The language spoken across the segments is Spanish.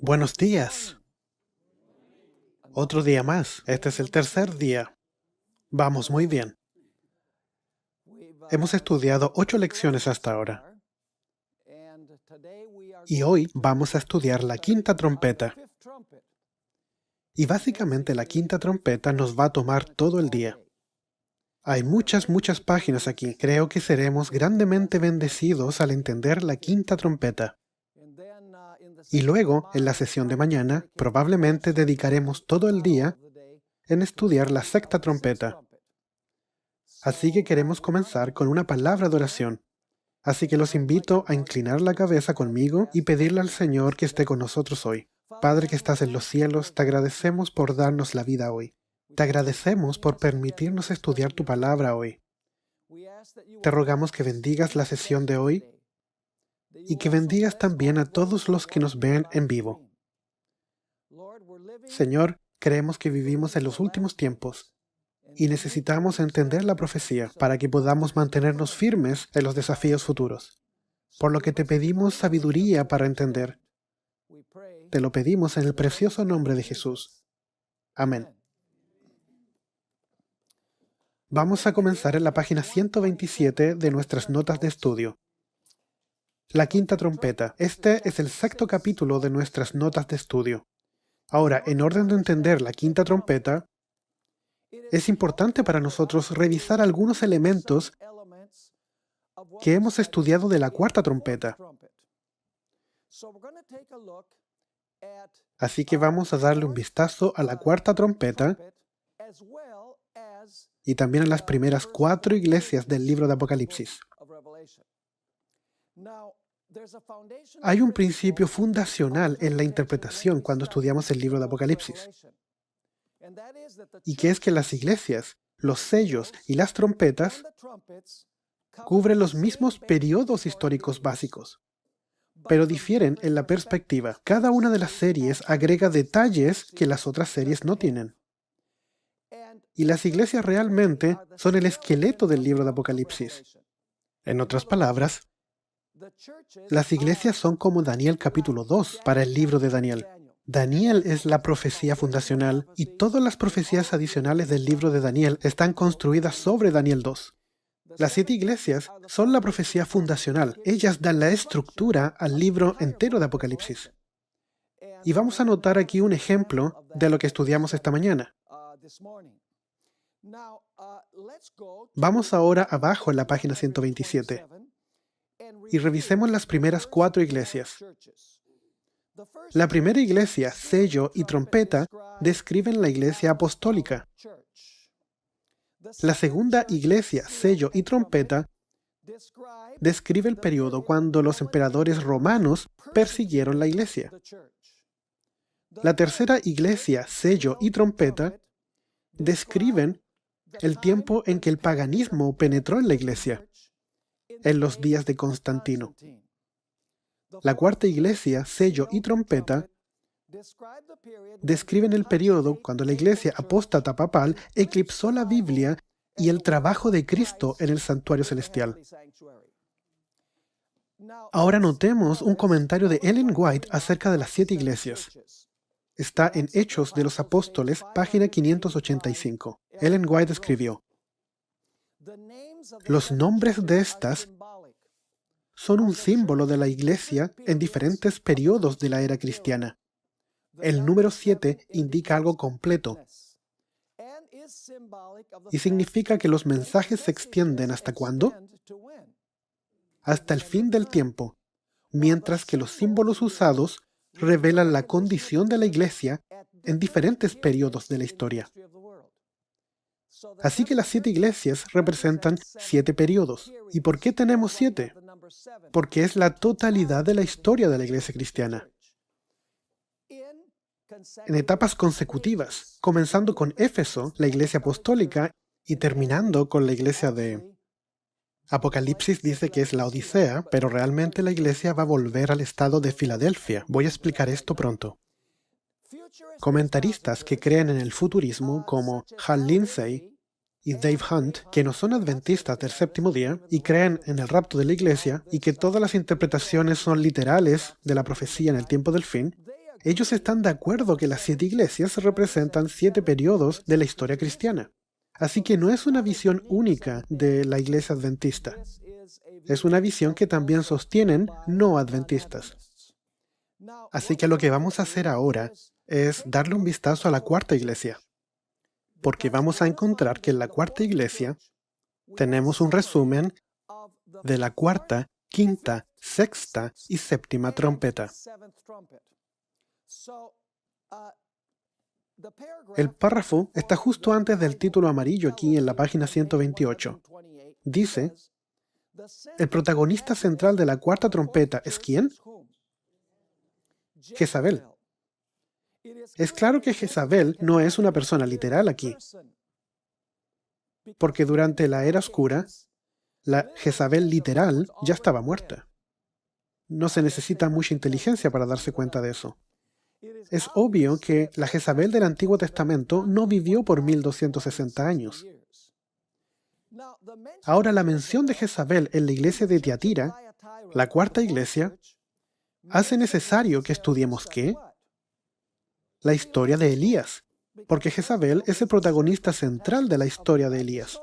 Buenos días. Otro día más. Este es el tercer día. Vamos muy bien. Hemos estudiado 8 lecciones hasta ahora. Y hoy vamos a estudiar la quinta trompeta. Y básicamente la quinta trompeta nos va a tomar todo el día. Hay muchas páginas aquí. Creo que seremos grandemente bendecidos al entender la quinta trompeta. Y luego, en la sesión de mañana, probablemente dedicaremos todo el día en estudiar la sexta trompeta. Así que queremos comenzar con una palabra de oración. Así que los invito a inclinar la cabeza conmigo y pedirle al Señor que esté con nosotros hoy. Padre que estás en los cielos, te agradecemos por darnos la vida hoy. Te agradecemos por permitirnos estudiar tu palabra hoy. Te rogamos que bendigas la sesión de hoy y que bendigas también a todos los que nos ven en vivo. Señor, creemos que vivimos en los últimos tiempos y necesitamos entender la profecía para que podamos mantenernos firmes en los desafíos futuros. Por lo que te pedimos sabiduría para entender. Te lo pedimos en el precioso nombre de Jesús. Amén. Vamos a comenzar en la página 127 de nuestras notas de estudio. La quinta trompeta. Este es el sexto capítulo de nuestras notas de estudio. Ahora, en orden de entender la quinta trompeta, es importante para nosotros revisar algunos elementos que hemos estudiado de la cuarta trompeta. Así que vamos a darle un vistazo a la cuarta trompeta y también a las primeras 4 iglesias del libro de Apocalipsis. Hay un principio fundacional en la interpretación cuando estudiamos el libro de Apocalipsis, y que es que las iglesias, los sellos y las trompetas cubren los mismos periodos históricos básicos, pero difieren en la perspectiva. Cada una de las series agrega detalles que las otras series no tienen. Y las iglesias realmente son el esqueleto del libro de Apocalipsis. En otras palabras, las iglesias son como Daniel capítulo 2 para el libro de Daniel. Daniel es la profecía fundacional y todas las profecías adicionales del libro de Daniel están construidas sobre Daniel 2. Las 7 iglesias son la profecía fundacional. Ellas dan la estructura al libro entero de Apocalipsis. Y vamos a notar aquí un ejemplo de lo que estudiamos esta mañana. Vamos ahora abajo en la página 127 y revisemos las primeras 4 iglesias. La primera iglesia, sello y trompeta, describen la iglesia apostólica. La segunda iglesia, sello y trompeta, describe el periodo cuando los emperadores romanos persiguieron la iglesia. La tercera iglesia, sello y trompeta, describen el tiempo en que el paganismo penetró en la iglesia, en los días de Constantino. La cuarta iglesia, sello y trompeta, describen el periodo cuando la iglesia apóstata papal eclipsó la Biblia y el trabajo de Cristo en el santuario celestial. Ahora notemos un comentario de Ellen White acerca de las 7 iglesias. Está en Hechos de los Apóstoles, página 585. Ellen White escribió: los nombres de estas son un símbolo de la iglesia en diferentes periodos de la era cristiana. El número 7 indica algo completo y significa que los mensajes se extienden ¿hasta cuándo? Hasta el fin del tiempo, mientras que los símbolos usados revelan la condición de la iglesia en diferentes periodos de la historia. Así que las 7 iglesias representan 7 periodos. ¿Y por qué tenemos 7? Porque es la totalidad de la historia de la iglesia cristiana. En etapas consecutivas, comenzando con Éfeso, la iglesia apostólica, y terminando con la iglesia de Apocalipsis dice que es la Odisea, pero realmente la iglesia va a volver al estado de Filadelfia. Voy a explicar esto pronto. Comentaristas que creen en el futurismo, como Hal Lindsey y Dave Hunt, que no son adventistas del séptimo día y creen en el rapto de la iglesia y que todas las interpretaciones son literales de la profecía en el tiempo del fin, Ellos están de acuerdo que las 7 iglesias representan 7 periodos de la historia cristiana. Así que no es una visión única de la iglesia adventista. Es una visión que también sostienen no adventistas. Así que lo que vamos a hacer ahora es darle un vistazo a la cuarta iglesia, porque vamos a encontrar que en la cuarta iglesia tenemos un resumen de la cuarta, quinta, sexta y séptima trompeta. El párrafo está justo antes del título amarillo aquí en la página 128. Dice, el protagonista central de la cuarta trompeta es ¿quién? Jezabel. Es claro que Jezabel no es una persona literal aquí, porque durante la era oscura, la Jezabel literal ya estaba muerta. No se necesita mucha inteligencia para darse cuenta de eso. Es obvio que la Jezabel del Antiguo Testamento no vivió por 1260 años. Ahora, la mención de Jezabel en la iglesia de Tiatira, la cuarta iglesia, hace necesario que estudiemos ¿qué? La historia de Elías, porque Jezabel es el protagonista central de la historia de Elías.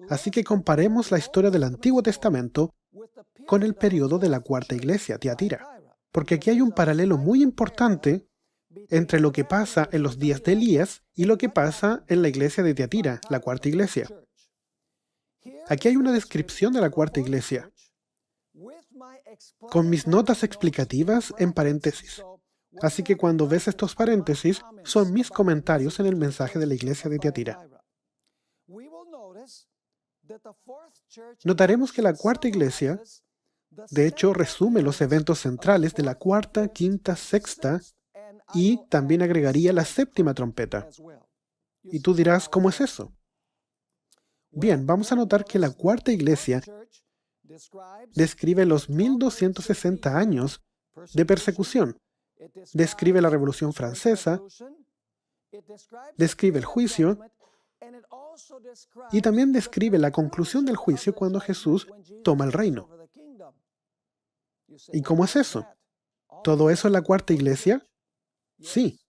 Así que comparemos la historia del Antiguo Testamento con el periodo de la cuarta iglesia, Tiatira, porque aquí hay un paralelo muy importante entre lo que pasa en los días de Elías y lo que pasa en la iglesia de Tiatira, la cuarta iglesia. Aquí hay una descripción de la cuarta iglesia, con mis notas explicativas en paréntesis. Así que cuando ves estos paréntesis, son mis comentarios en el mensaje de la iglesia de Tiatira. Notaremos que la cuarta iglesia, de hecho, resume los eventos centrales de la cuarta, quinta, sexta y también agregaría la séptima trompeta. Y tú dirás, ¿cómo es eso? Bien, vamos a notar que la cuarta iglesia describe los 1260 años de persecución. Describe la Revolución Francesa, describe el juicio y también describe la conclusión del juicio cuando Jesús toma el reino. ¿Y cómo es eso? ¿Todo eso en la cuarta iglesia? Sí.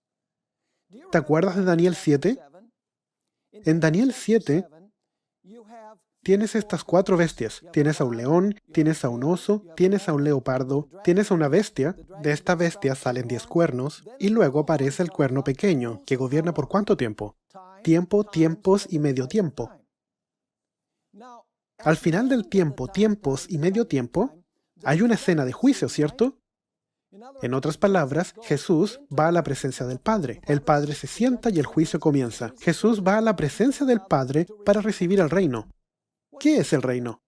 ¿Te acuerdas de Daniel 7? En Daniel 7 tienes estas 4 bestias. Tienes a un león, tienes a un oso, tienes a un leopardo, tienes a una bestia. De esta bestia salen 10 cuernos y luego aparece el cuerno pequeño, que gobierna ¿por cuánto tiempo? Tiempo, tiempos y medio tiempo. Al final del tiempo, tiempos y medio tiempo, hay una escena de juicio, ¿cierto? En otras palabras, Jesús va a la presencia del Padre. El Padre se sienta y el juicio comienza. Jesús va a la presencia del Padre para recibir el reino. ¿Qué es el reino?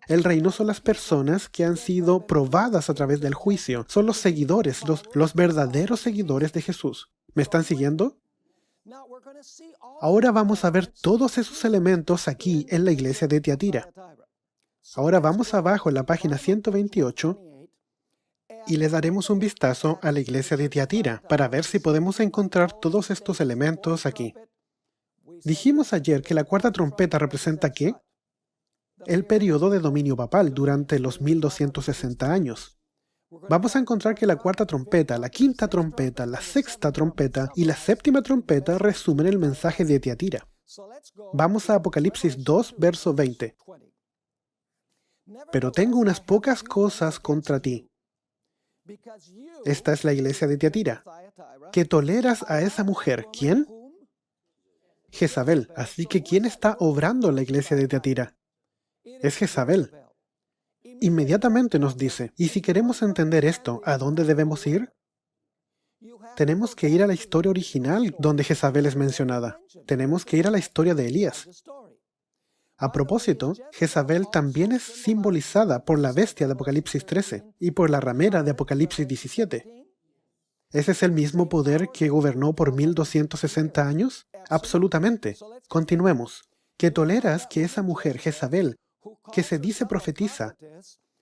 El reino son las personas que han sido probadas a través del juicio. Son los seguidores, los verdaderos seguidores de Jesús. ¿Me están siguiendo? Ahora vamos a ver todos esos elementos aquí en la iglesia de Tiatira. Ahora vamos abajo en la página 128 y le daremos un vistazo a la iglesia de Tiatira para ver si podemos encontrar todos estos elementos aquí. Dijimos ayer que la cuarta trompeta representa ¿qué? El periodo de dominio papal durante los 1260 años. Vamos a encontrar que la cuarta trompeta, la quinta trompeta, la sexta trompeta y la séptima trompeta resumen el mensaje de Tiatira. Vamos a Apocalipsis 2, verso 20. Pero tengo unas pocas cosas contra ti. Esta es la iglesia de Tiatira, que toleras a esa mujer. ¿Quién? Jezabel. Así que ¿quién está obrando en la iglesia de Tiatira? Es Jezabel. Inmediatamente nos dice, y si queremos entender esto, ¿a dónde debemos ir? Tenemos que ir a la historia original donde Jezabel es mencionada. Tenemos que ir a la historia de Elías. A propósito, Jezabel también es simbolizada por la bestia de Apocalipsis 13 y por la ramera de Apocalipsis 17. ¿Ese es el mismo poder que gobernó por 1260 años? Absolutamente. Continuemos. Que toleras que esa mujer, Jezabel, que se dice profetiza,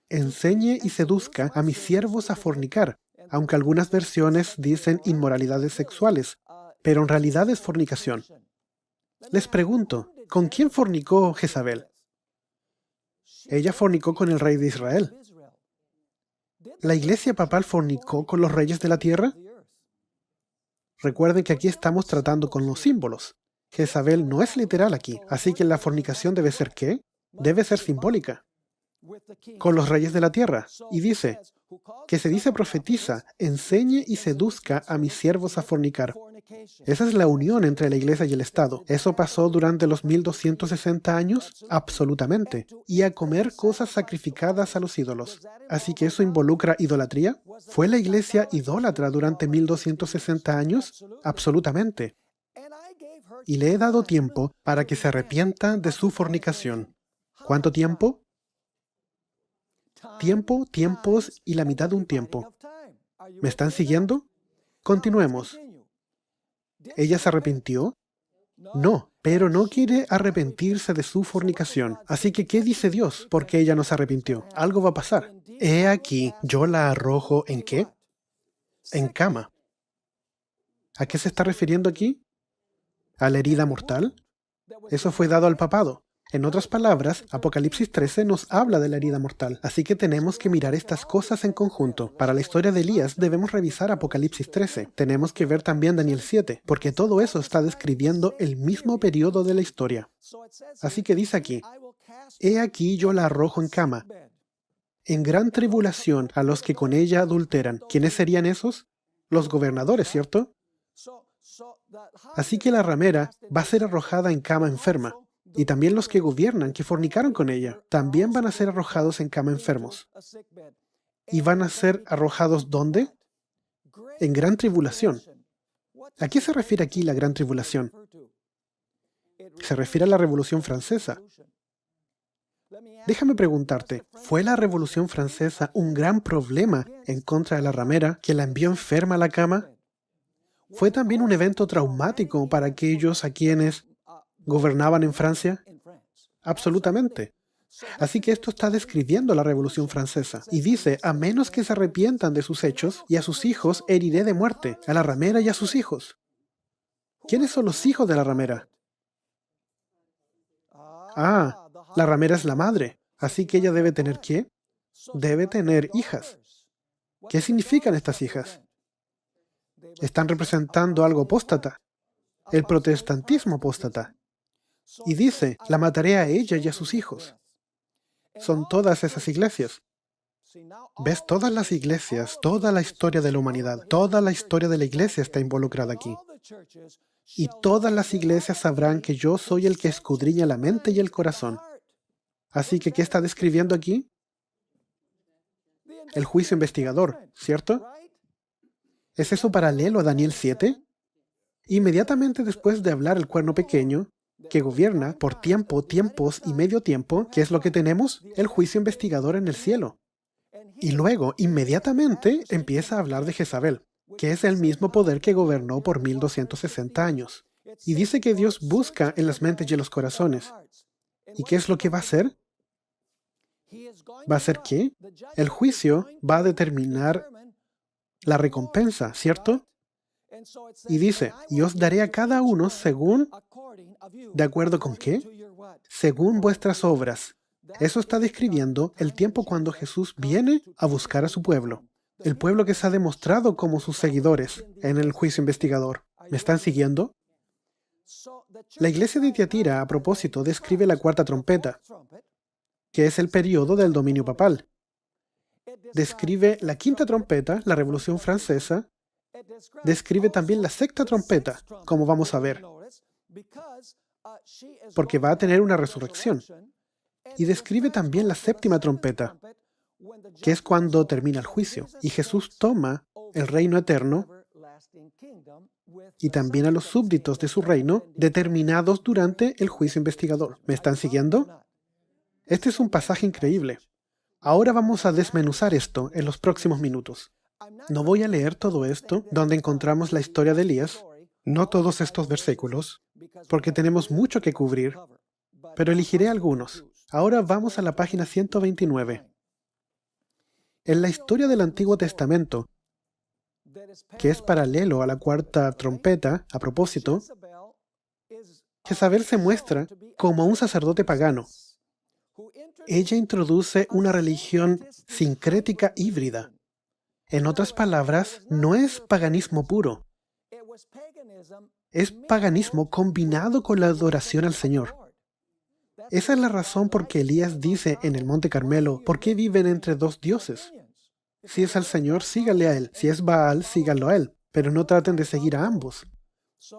enseñe y seduzca a mis siervos a fornicar, aunque algunas versiones dicen inmoralidades sexuales, pero en realidad es fornicación. Les pregunto, ¿con quién fornicó Jezabel? Ella fornicó con el rey de Israel. ¿La iglesia papal fornicó con los reyes de la tierra? Recuerden que aquí estamos tratando con los símbolos. Jezabel no es literal aquí, así que la fornicación debe ser ¿qué? Debe ser simbólica. Con los reyes de la tierra. Y dice, que se dice profetiza, enseñe y seduzca a mis siervos a fornicar. Esa es la unión entre la iglesia y el Estado. ¿Eso pasó durante los 1260 años? Absolutamente. Y a comer cosas sacrificadas a los ídolos. Así que eso involucra idolatría. ¿Fue la iglesia idólatra durante 1260 años? Absolutamente. Y le he dado tiempo para que se arrepienta de su fornicación. ¿Cuánto tiempo? Tiempo, tiempos y la mitad de un tiempo. ¿Me están siguiendo? Continuemos. ¿Ella se arrepintió? No, pero no quiere arrepentirse de su fornicación. Así que, ¿qué dice Dios? Porque ella no se arrepintió. Algo va a pasar. He aquí, yo la arrojo ¿en qué? En cama. ¿A qué se está refiriendo aquí? ¿A la herida mortal? Eso fue dado al papado. En otras palabras, Apocalipsis 13 nos habla de la herida mortal, así que tenemos que mirar estas cosas en conjunto. Para la historia de Elías debemos revisar Apocalipsis 13. Tenemos que ver también Daniel 7, porque todo eso está describiendo el mismo periodo de la historia. Así que dice aquí, he aquí yo la arrojo en cama, en gran tribulación a los que con ella adulteran. ¿Quiénes serían esos? Los gobernadores, ¿cierto? Así que la ramera va a ser arrojada en cama enferma. Y también los que gobiernan, que fornicaron con ella, también van a ser arrojados en cama enfermos. ¿Y van a ser arrojados dónde? En gran tribulación. ¿A qué se refiere aquí la gran tribulación? Se refiere a la Revolución Francesa. Déjame preguntarte, ¿fue la Revolución Francesa un gran problema en contra de la ramera que la envió enferma a la cama? ¿Fue también un evento traumático para aquellos a quienes gobernaban en Francia? Absolutamente. Así que esto está describiendo la Revolución Francesa. Y dice, a menos que se arrepientan de sus hechos, y a sus hijos heriré de muerte, a la ramera y a sus hijos. ¿Quiénes son los hijos de la ramera? Ah, la ramera es la madre. Así que ella debe tener ¿qué? Debe tener hijas. ¿Qué significan estas hijas? Están representando algo apóstata. El protestantismo apóstata. Y dice, la mataré a ella y a sus hijos. Son todas esas iglesias. ¿Ves? Todas las iglesias, toda la historia de la humanidad, toda la historia de la iglesia está involucrada aquí. Y todas las iglesias sabrán que yo soy el que escudriña la mente y el corazón. Así que, ¿qué está describiendo aquí? El juicio investigador, ¿cierto? ¿Es eso paralelo a Daniel 7? Inmediatamente después de hablar el cuerno pequeño, que gobierna por tiempo, tiempos y medio tiempo, ¿qué es lo que tenemos? El juicio investigador en el cielo. Y luego, inmediatamente, empieza a hablar de Jezabel, que es el mismo poder que gobernó por 1260 años. Y dice que Dios busca en las mentes y en los corazones. ¿Y qué es lo que va a hacer? ¿Va a hacer qué? El juicio va a determinar la recompensa, ¿cierto? Y dice, y os daré a cada uno según, ¿de acuerdo con qué? Según vuestras obras. Eso está describiendo el tiempo cuando Jesús viene a buscar a su pueblo. El pueblo que se ha demostrado como sus seguidores en el juicio investigador. ¿Me están siguiendo? La iglesia de Tiatira, a propósito, describe la cuarta trompeta, que es el periodo del dominio papal. Describe la quinta trompeta, la Revolución Francesa. Describe también la sexta trompeta, como vamos a ver, porque va a tener una resurrección. Y describe también la séptima trompeta, que es cuando termina el juicio. Y Jesús toma el reino eterno y también a los súbditos de su reino determinados durante el juicio investigador. ¿Me están siguiendo? Este es un pasaje increíble. Ahora vamos a desmenuzar esto en los próximos minutos. No voy a leer todo esto donde encontramos la historia de Elías, no todos estos versículos, porque tenemos mucho que cubrir, pero elegiré algunos. Ahora vamos a la página 129. En la historia del Antiguo Testamento, que es paralelo a la cuarta trompeta, a propósito, Jezabel se muestra como un sacerdote pagano. ella introduce una religión sincrética híbrida. En otras palabras, no es paganismo puro. Es paganismo combinado con la adoración al Señor. Esa es la razón por que Elías dice en el Monte Carmelo, ¿por qué viven entre dos dioses? Si es al Señor, síganle a Él. Si es Baal, síganlo a Él. Pero no traten de seguir a ambos.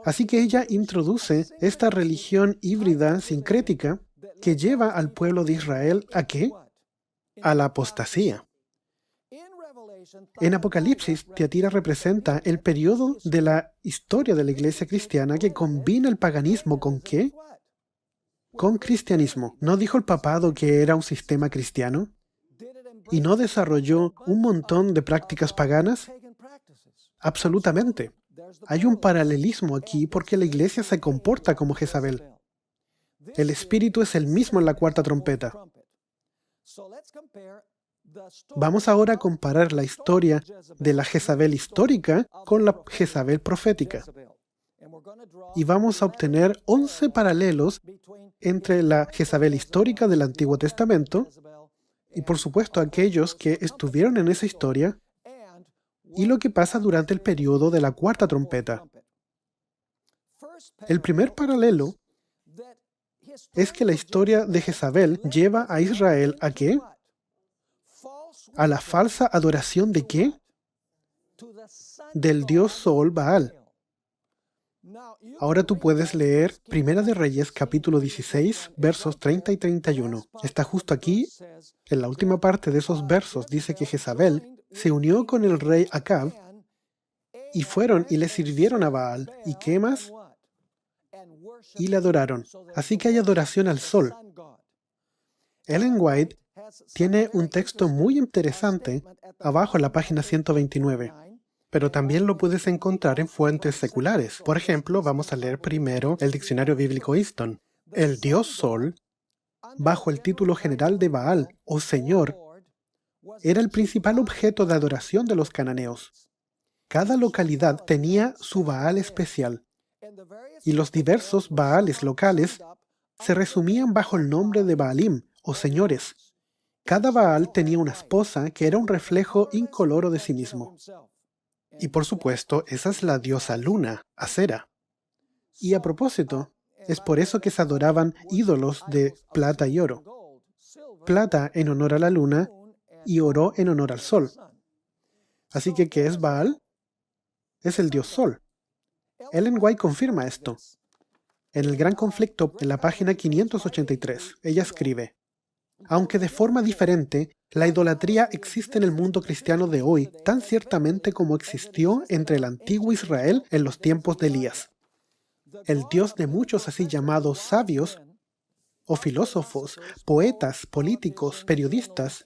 Así que ella introduce esta religión híbrida sincrética que lleva al pueblo de Israel ¿a qué? A la apostasía. En Apocalipsis, Tiatira representa el periodo de la historia de la iglesia cristiana que combina el paganismo ¿con qué? Con cristianismo. ¿No dijo el papado que era un sistema cristiano? ¿Y no desarrolló un montón de prácticas paganas? Absolutamente. Hay un paralelismo aquí porque la iglesia se comporta como Jezabel. El espíritu es el mismo en la cuarta trompeta. Vamos ahora a comparar la historia de la Jezabel histórica con la Jezabel profética. Y vamos a obtener 11 paralelos entre la Jezabel histórica del Antiguo Testamento y, por supuesto, aquellos que estuvieron en esa historia y lo que pasa durante el periodo de la cuarta trompeta. El primer paralelo es que la historia de Jezabel lleva a Israel ¿a qué? A la falsa adoración ¿de qué? Del dios Sol Baal. Ahora tú puedes leer Primera de Reyes, capítulo 16, versos 30 y 31. Está justo aquí, en la última parte de esos versos, dice que Jezabel se unió con el rey Acab y fueron y le sirvieron a Baal. ¿Y qué más? Y le adoraron. Así que hay adoración al sol. Ellen White tiene un texto muy interesante abajo en la página 129, pero también lo puedes encontrar en fuentes seculares. Por ejemplo, vamos a leer primero el diccionario bíblico Easton. El dios Sol, bajo el título general de Baal o Señor, era el principal objeto de adoración de los cananeos. Cada localidad tenía su Baal especial, y los diversos Baales locales se resumían bajo el nombre de Baalim o señores. Cada Baal tenía una esposa que era un reflejo incoloro de sí mismo. Y por supuesto, esa es la diosa luna, Acera. Y a propósito, es por eso que se adoraban ídolos de plata y oro. Plata en honor a la luna y oro en honor al sol. Así que, ¿qué es Baal? Es el dios Sol. Ellen White confirma esto. En el Gran Conflicto, en la página 583, ella escribe: aunque de forma diferente, la idolatría existe en el mundo cristiano de hoy tan ciertamente como existió entre el antiguo Israel en los tiempos de Elías. El Dios de muchos así llamados sabios o filósofos, poetas, políticos, periodistas,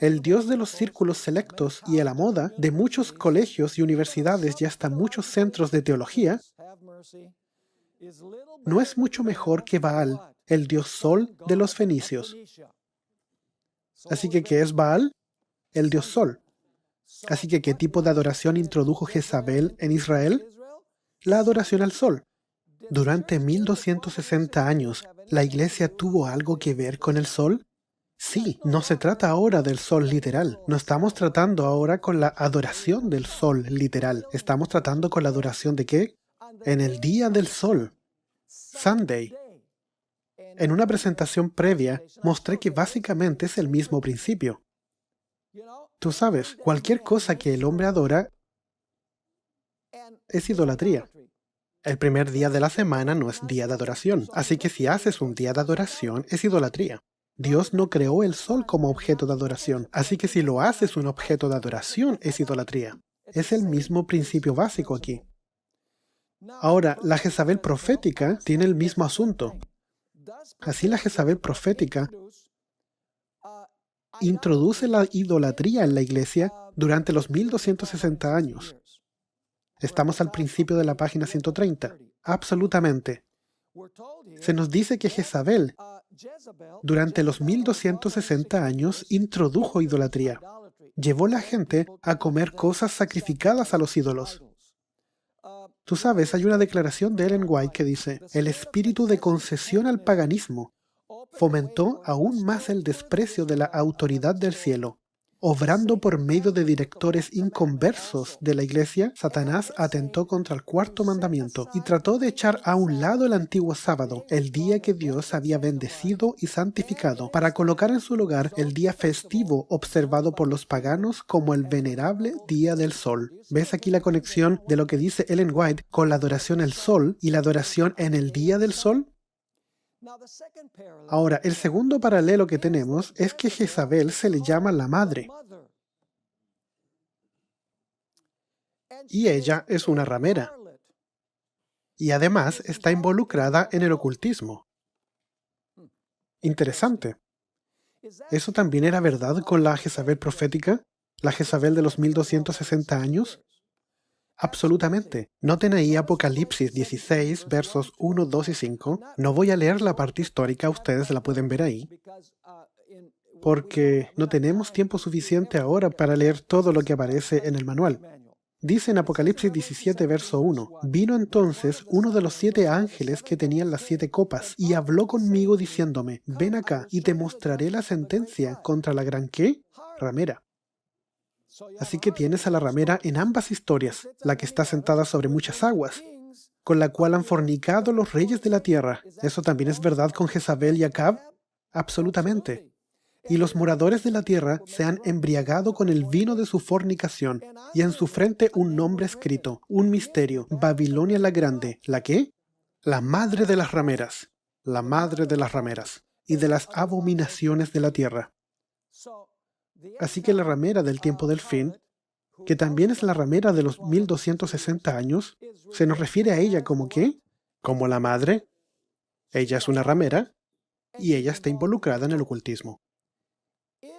el Dios de los círculos selectos y a la moda de muchos colegios y universidades y hasta muchos centros de teología, no es mucho mejor que Baal, el dios Sol de los fenicios. Así que, ¿qué es Baal? El dios Sol. Así que, ¿qué tipo de adoración introdujo Jezabel en Israel? La adoración al Sol. Durante 1260 años, ¿la Iglesia tuvo algo que ver con el Sol? Sí, no se trata ahora del sol literal. No estamos tratando ahora con la adoración del sol literal. Estamos tratando con la adoración ¿de qué? En el día del sol. Sunday. En una presentación previa, mostré que básicamente es el mismo principio. Tú sabes, cualquier cosa que el hombre adora es idolatría. El primer día de la semana no es día de adoración, así que si haces un día de adoración, es idolatría. Dios no creó el sol como objeto de adoración, así que si lo haces un objeto de adoración, es idolatría. Es el mismo principio básico aquí. Ahora, la Jezabel profética tiene el mismo asunto. Así la Jezabel profética introduce la idolatría en la iglesia durante los 1260 años. Estamos al principio de la página 130. Absolutamente. Se nos dice que Jezabel, durante los 1260 años, introdujo idolatría. Llevó a la gente a comer cosas sacrificadas a los ídolos. Tú sabes, hay una declaración de Ellen White que dice: el espíritu de concesión al paganismo fomentó aún más el desprecio de la autoridad del cielo. Obrando por medio de directores inconversos de la iglesia, Satanás atentó contra el cuarto mandamiento y trató de echar a un lado el antiguo sábado, el día que Dios había bendecido y santificado, para colocar en su lugar el día festivo observado por los paganos como el venerable día del sol. ¿Ves aquí la conexión de lo que dice Ellen White con la adoración al sol y la adoración en el día del sol? Ahora, el segundo paralelo que tenemos es que Jezabel se le llama la madre, y ella es una ramera, y además está involucrada en el ocultismo. Interesante. ¿Eso también era verdad con la Jezabel profética? ¿La Jezabel de los 1260 años? Absolutamente. Noten ahí Apocalipsis 16, versos 1, 2 y 5. No voy a leer la parte histórica, ustedes la pueden ver ahí, porque no tenemos tiempo suficiente ahora para leer todo lo que aparece en el manual. Dice en Apocalipsis 17, verso 1, «Vino entonces uno de los 7 ángeles que tenían las 7 copas, y habló conmigo diciéndome, ven acá, y te mostraré la sentencia contra la gran ¿qué? Ramera». Así que tienes a la ramera en ambas historias, la que está sentada sobre muchas aguas, con la cual han fornicado los reyes de la tierra. ¿Eso también es verdad con Jezabel y Acab? Absolutamente. Y los moradores de la tierra se han embriagado con el vino de su fornicación, y en su frente un nombre escrito, un misterio, Babilonia la Grande. ¿La qué? La madre de las rameras, la madre de las rameras, y de las abominaciones de la tierra. Así que la ramera del tiempo del fin, que también es la ramera de los 1260 años, se nos refiere a ella como ¿qué? Como la madre. Ella es una ramera, y ella está involucrada en el ocultismo.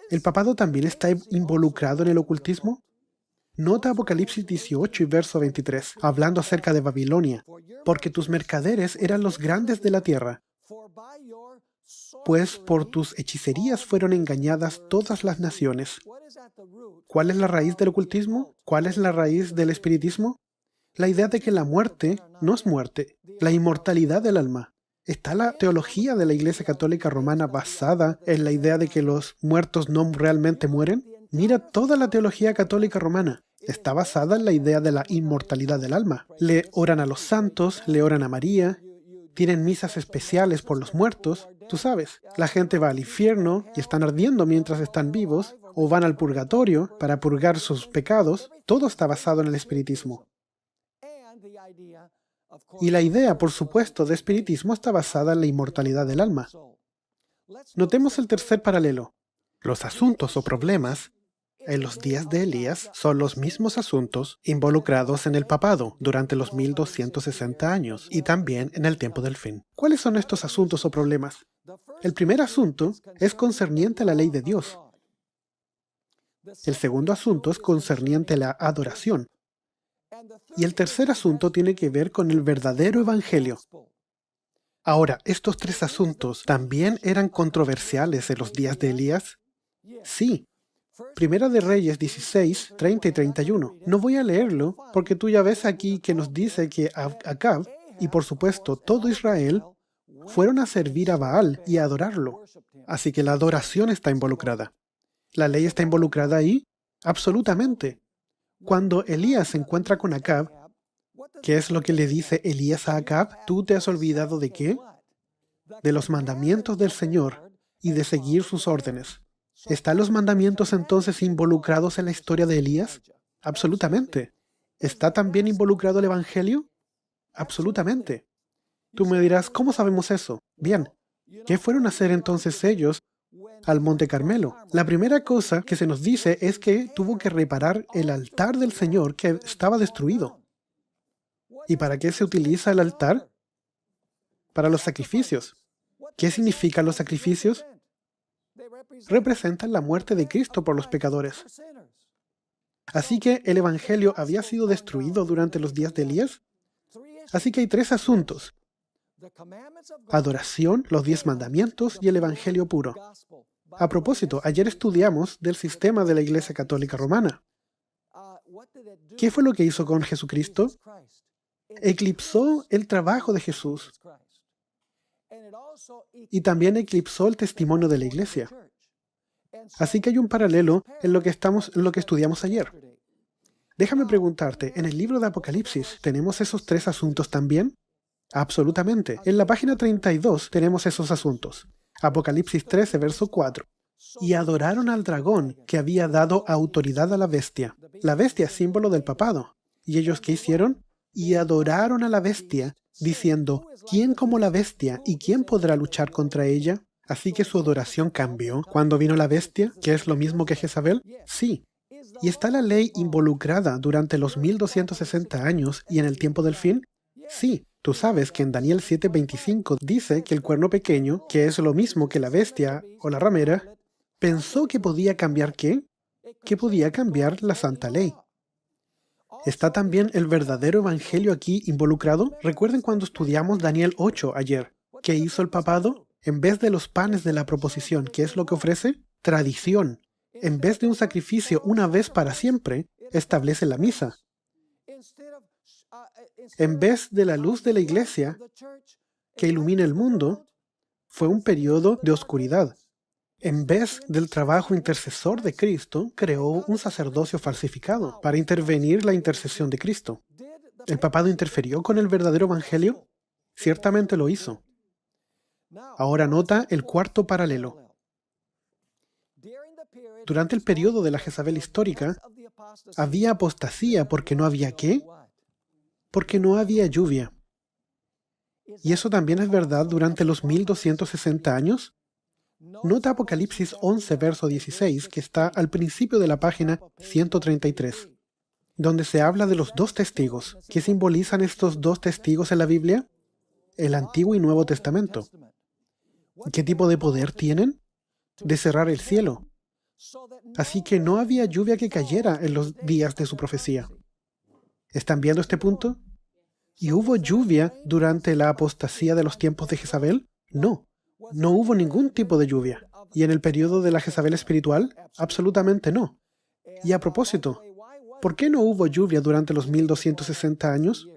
¿El papado también está involucrado en el ocultismo? Nota Apocalipsis 18 y verso 23, hablando acerca de Babilonia, porque tus mercaderes eran los grandes de la tierra, pues por tus hechicerías fueron engañadas todas las naciones. ¿Cuál es la raíz del ocultismo? ¿Cuál es la raíz del espiritismo? La idea de que la muerte no es muerte, la inmortalidad del alma. ¿Está la teología de la Iglesia Católica Romana basada en la idea de que los muertos no realmente mueren? Mira toda la teología católica romana. Está basada en la idea de la inmortalidad del alma. Le oran a los santos, le oran a María, tienen misas especiales por los muertos. Tú sabes, la gente va al infierno y están ardiendo mientras están vivos, o van al purgatorio para purgar sus pecados. Todo está basado en el espiritismo. Y la idea, por supuesto, de espiritismo está basada en la inmortalidad del alma. Notemos el tercer paralelo. Los asuntos o problemas en los días de Elías son los mismos asuntos involucrados en el papado durante los 1260 años y también en el tiempo del fin. ¿Cuáles son estos asuntos o problemas? El primer asunto es concerniente a la ley de Dios. El segundo asunto es concerniente a la adoración. Y el tercer asunto tiene que ver con el verdadero evangelio. Ahora, ¿estos 3 asuntos también eran controversiales en los días de Elías? Sí. Primera de Reyes 16, 30 y 31. No voy a leerlo porque tú ya ves aquí que nos dice que Acab y por supuesto todo Israel fueron a servir a Baal y a adorarlo. Así que la adoración está involucrada. ¿La ley está involucrada ahí? Absolutamente. Cuando Elías se encuentra con Acab, ¿qué es lo que le dice Elías a Acab? ¿Tú te has olvidado de qué? De los mandamientos del Señor y de seguir sus órdenes. ¿Están los mandamientos entonces involucrados en la historia de Elías? Absolutamente. ¿Está también involucrado el Evangelio? Absolutamente. Tú me dirás, ¿cómo sabemos eso? Bien, ¿qué fueron a hacer entonces ellos al Monte Carmelo? La primera cosa que se nos dice es que tuvo que reparar el altar del Señor que estaba destruido. ¿Y para qué se utiliza el altar? Para los sacrificios. ¿Qué significan los sacrificios? Representan la muerte de Cristo por los pecadores. Así que el Evangelio había sido destruido durante los días de Elías. Así que hay 3 asuntos: adoración, los 10 mandamientos y el Evangelio puro. A propósito, ayer estudiamos del sistema de la Iglesia Católica Romana. ¿Qué fue lo que hizo con Jesucristo? Eclipsó el trabajo de Jesús. y también eclipsó el testimonio de la iglesia. Así que hay un paralelo en lo que estudiamos ayer. Déjame preguntarte, ¿en el libro de Apocalipsis tenemos esos tres asuntos también? Absolutamente. En la página 32 tenemos esos asuntos. Apocalipsis 13, verso 4. Y adoraron al dragón que había dado autoridad a la bestia. La bestia es símbolo del papado. ¿Y ellos qué hicieron? Y adoraron a la bestia, diciendo, ¿quién como la bestia y quién podrá luchar contra ella? Así que su adoración cambió cuando vino la bestia, que es lo mismo que Jezabel. Sí. ¿Y está la ley involucrada durante los 1260 años y en el tiempo del fin? Sí. Tú sabes que en Daniel 7:25 dice que el cuerno pequeño, que es lo mismo que la bestia o la ramera, pensó que podía cambiar ¿qué? Que podía cambiar la santa ley. ¿Está también el verdadero evangelio aquí involucrado? Recuerden cuando estudiamos Daniel 8 ayer. ¿Qué hizo el papado? En vez de los panes de la proposición, ¿qué es lo que ofrece? Tradición. En vez de un sacrificio una vez para siempre, establece la misa. En vez de la luz de la iglesia que ilumina el mundo, fue un periodo de oscuridad. En vez del trabajo intercesor de Cristo, creó un sacerdocio falsificado para intervenir la intercesión de Cristo. ¿El papado interfirió con el verdadero evangelio? Ciertamente lo hizo. Ahora nota el cuarto paralelo. Durante el periodo de la Jezabel histórica, había apostasía porque no había ¿qué? Porque no había lluvia. ¿Y eso también es verdad durante los 1260 años? Nota Apocalipsis 11, verso 16, que está al principio de la página 133, donde se habla de los dos testigos. ¿Qué simbolizan estos dos testigos en la Biblia? El Antiguo y Nuevo Testamento. ¿Qué tipo de poder tienen? De cerrar el cielo. Así que no había lluvia que cayera en los días de su profecía. ¿Están viendo este punto? ¿Y hubo lluvia durante la apostasía de los tiempos de Jezabel? No. No hubo ningún tipo de lluvia. ¿Y en el periodo de la Jezabel espiritual? Absolutamente no. Y a propósito, ¿por qué no hubo lluvia durante los 1260 años?